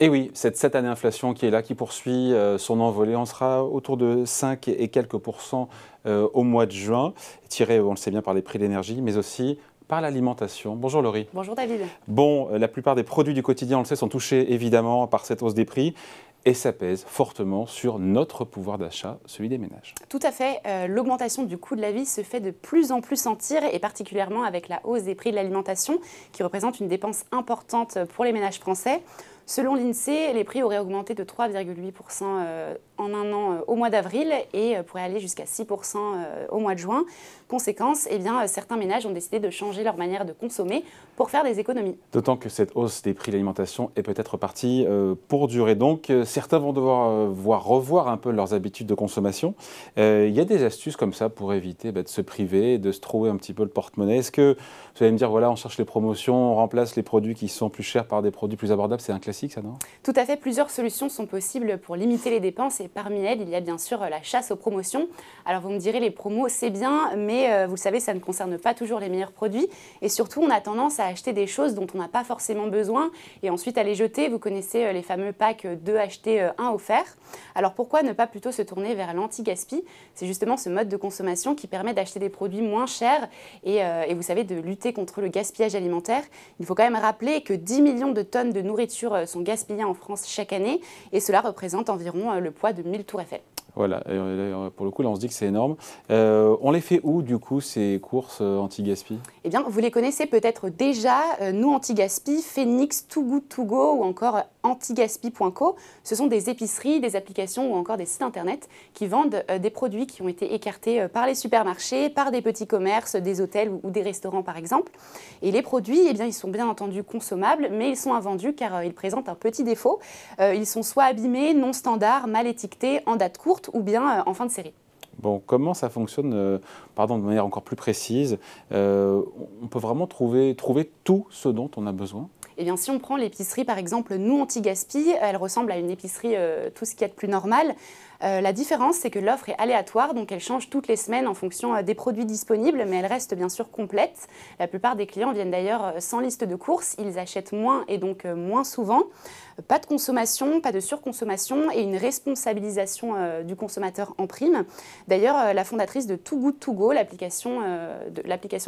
Et oui, cette année inflation qui est là, qui poursuit son envolée, on sera autour de 5 et quelques pourcents au mois de juin, tiré, on le sait bien, par les prix de l'énergie, mais aussi par l'alimentation. Bonjour Laurie. Bonjour David. Bon, la plupart des produits du quotidien, on le sait, sont touchés évidemment par cette hausse des prix. Et ça pèse fortement sur notre pouvoir d'achat, celui des ménages. Tout à fait. L'augmentation du coût de la vie se fait de plus en plus sentir, et particulièrement avec la hausse des prix de l'alimentation, qui représente une dépense importante pour les ménages français. Selon l'INSEE, les prix auraient augmenté de 3,8% en un an au mois d'avril et pourraient aller jusqu'à 6% au mois de juin. Conséquence, certains ménages ont décidé de changer leur manière de consommer pour faire des économies. D'autant que cette hausse des prix de l'alimentation est peut-être partie pour durer. Donc, certains vont devoir revoir un peu leurs habitudes de consommation. Il y a des astuces comme ça pour éviter de se priver, de se trouver un petit peu le porte-monnaie. Est-ce que vous allez me dire, voilà, on cherche les promotions, on remplace les produits qui sont plus chers par des produits plus abordables? C'est un classique, ça, non? Tout à fait, plusieurs solutions sont possibles pour limiter les dépenses, et parmi elles, il y a bien sûr la chasse aux promotions. Alors vous me direz, les promos, c'est bien, mais vous le savez, ça ne concerne pas toujours les meilleurs produits. Et surtout, on a tendance à acheter des choses dont on n'a pas forcément besoin et ensuite à les jeter. Vous connaissez les fameux packs 2 achetés, 1 offert. Alors pourquoi ne pas plutôt se tourner vers l'anti-gaspi? C'est justement ce mode de consommation qui permet d'acheter des produits moins chers et vous savez, de lutter contre le gaspillage alimentaire. Il faut quand même rappeler que 10 millions de tonnes de nourriture sont gaspillées en France chaque année, et cela représente environ le poids de 1000 tours Eiffel. Voilà, et pour le coup, là, on se dit que c'est énorme. On les fait où, du coup, ces courses anti-gaspi? Eh bien, vous les connaissez peut-être déjà, Nous Anti-Gaspi, Phoenix, Too Good To Go ou encore antigaspi.co. Ce sont des épiceries, des applications ou encore des sites internet qui vendent des produits qui ont été écartés par les supermarchés, par des petits commerces, des hôtels ou des restaurants par exemple. Et les produits, eh bien, ils sont bien entendu consommables, mais ils sont invendus car ils présentent un petit défaut. Ils sont soit abîmés, non standards, mal étiquetés, en date courte ou bien en fin de série. Bon, comment ça fonctionne, de manière encore plus précise? On peut vraiment trouver tout ce dont on a besoin? Eh bien, si on prend l'épicerie, par exemple, Nous Anti-Gaspi, elle ressemble à une épicerie tout ce qu'il y a de plus normal. La différence, c'est que l'offre est aléatoire, donc elle change toutes les semaines en fonction des produits disponibles, mais elle reste bien sûr complète. La plupart des clients viennent d'ailleurs sans liste de courses, ils achètent moins et donc moins souvent. Pas de consommation, pas de surconsommation et une responsabilisation du consommateur en prime. D'ailleurs, la fondatrice de Too Good To Go, l'application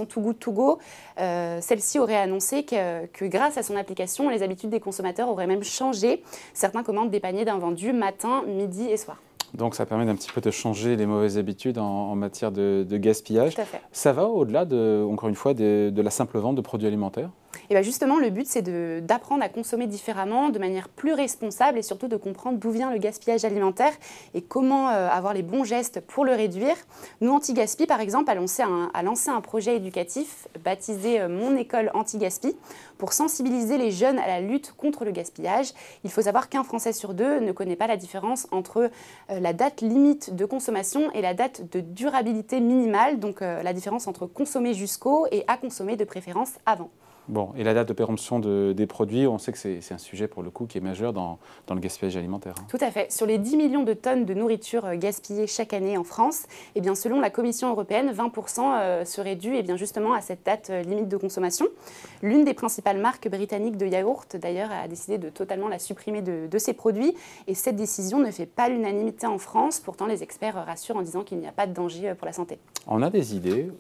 Too Good To Go, celle-ci aurait annoncé que grâce à son application, les habitudes des consommateurs auraient même changé. Certains commandent des paniers d'invendus matin, midi et soir. Donc ça permet d'un petit peu de changer les mauvaises habitudes en matière de gaspillage. Tout à fait. Ça va au-delà, encore une fois, de la simple vente de produits alimentaires? Et bien justement, le but, c'est d'apprendre à consommer différemment, de manière plus responsable et surtout de comprendre d'où vient le gaspillage alimentaire et comment avoir les bons gestes pour le réduire. Nous, Anti-Gaspi, par exemple, a lancé un projet éducatif baptisé Mon école Anti-Gaspi pour sensibiliser les jeunes à la lutte contre le gaspillage. Il faut savoir qu'un Français sur deux ne connaît pas la différence entre la date limite de consommation et la date de durabilité minimale, donc la différence entre consommer jusqu'au et à consommer de préférence avant. Bon, et la date de péremption des produits, on sait que c'est un sujet pour le coup qui est majeur dans le gaspillage alimentaire. Tout à fait. Sur les 10 millions de tonnes de nourriture gaspillées chaque année en France, eh bien, selon la Commission européenne, 20% seraient dus justement à cette date limite de consommation. L'une des principales marques britanniques de yaourt, d'ailleurs, a décidé de totalement la supprimer de ses produits. Et cette décision ne fait pas l'unanimité en France. Pourtant, les experts rassurent en disant qu'il n'y a pas de danger pour la santé. On a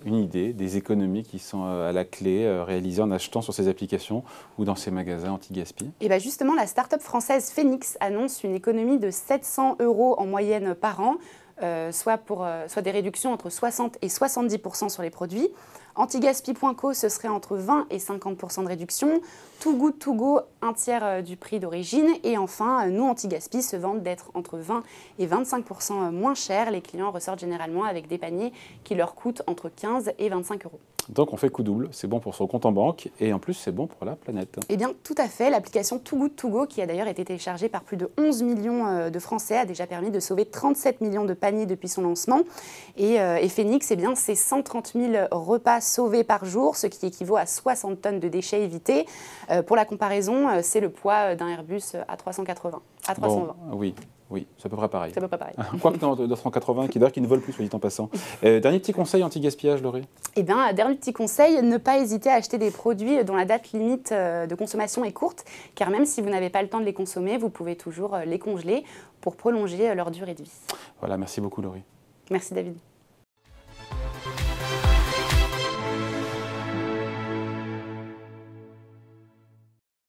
une idée des économies qui sont à la clé réalisées en achetant sur ces applications ou dans ces magasins anti-gaspi? Et bien justement, la start-up française Phoenix annonce une économie de 700 € en moyenne par an, soit des réductions entre 60 et 70% sur les produits. Antigaspi.co, ce serait entre 20 et 50% de réduction. Too Good To Go, un tiers du prix d'origine. Et enfin, Nous Anti-Gaspi se vendent d'être entre 20 et 25% moins chers. Les clients ressortent généralement avec des paniers qui leur coûtent entre 15 et 25 €. Donc on fait coup double, c'est bon pour son compte en banque et en plus c'est bon pour la planète. Eh bien tout à fait, l'application Too Good To Go, qui a d'ailleurs été téléchargée par plus de 11 millions de Français, a déjà permis de sauver 37 millions de paniers depuis son lancement. Et Phoenix, eh bien, c'est 130 000 repas sauvés par jour, ce qui équivaut à 60 tonnes de déchets évités. Pour la comparaison, c'est le poids d'un Airbus A380. Bon, oui. Oui, c'est à peu près pareil. C'est à peu près pareil. Quoique dans 280, qui ne volent plus, soit dit en passant. Dernier petit conseil anti-gaspillage, Laurie? Eh bien, dernier petit conseil, ne pas hésiter à acheter des produits dont la date limite de consommation est courte, car même si vous n'avez pas le temps de les consommer, vous pouvez toujours les congeler pour prolonger leur durée de vie. Voilà, merci beaucoup, Laurie. Merci David.